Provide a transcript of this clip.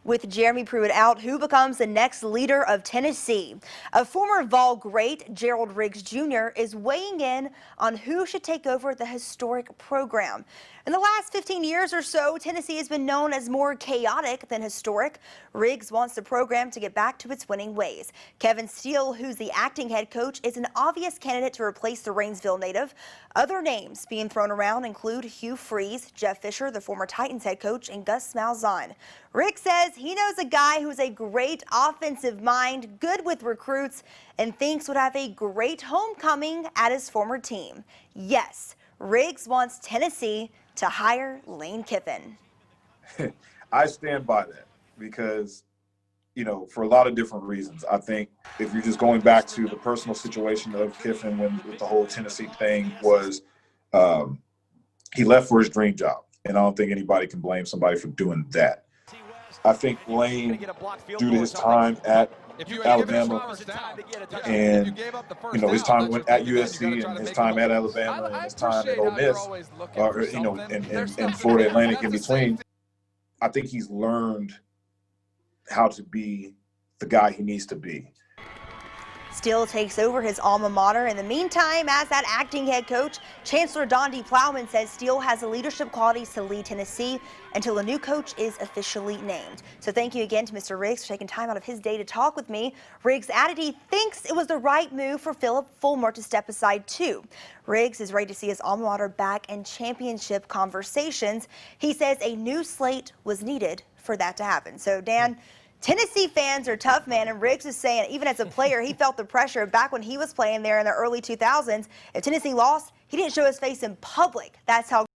With Jeremy Pruitt out, who becomes the next leader of Tennessee? A former Vol great, Gerald Riggs Jr, is weighing in on who should take over the historic program. In the last 15 years or so, Tennessee has been known as more chaotic than historic. Riggs wants the program to get back to its winning ways. Kevin Steele, who's the acting head coach, is an obvious candidate to replace the Rainsville native. Other names being thrown around include Hugh Freeze, Jeff Fisher, the former Titans head coach, and Gus Malzahn. Riggs says he knows a guy who's a great offensive mind, good with recruits, and thinks would have a great homecoming at his former team. Yes, Riggs wants Tennessee to hire Lane Kiffin. I stand by that because, for a lot of different reasons. I think if you're just going back to the personal situation of Kiffin with the whole Tennessee thing was he left for his dream job. And I don't think anybody can blame somebody for doing that. I think Lane, due to his time at Alabama and, his time at USC and his time at Alabama and his time at Ole Miss, and Florida Atlantic in between, I think he's learned how to be the guy he needs to be. Steele takes over his alma mater. In the meantime, as that acting head coach, Chancellor Don D. Plowman says Steele has the leadership qualities to lead Tennessee until a new coach is officially named. So thank you again to Mr. Riggs for taking time out of his day to talk with me. Riggs added he thinks it was the right move for Philip Fulmer to step aside too. Riggs is ready to see his alma mater back in championship conversations. He says a new slate was needed for that to happen. So Dan, Tennessee fans are tough, man, and Riggs is saying even as a player, he felt the pressure back when he was playing there in the early 2000s. If Tennessee lost, he didn't show his face in public. That's how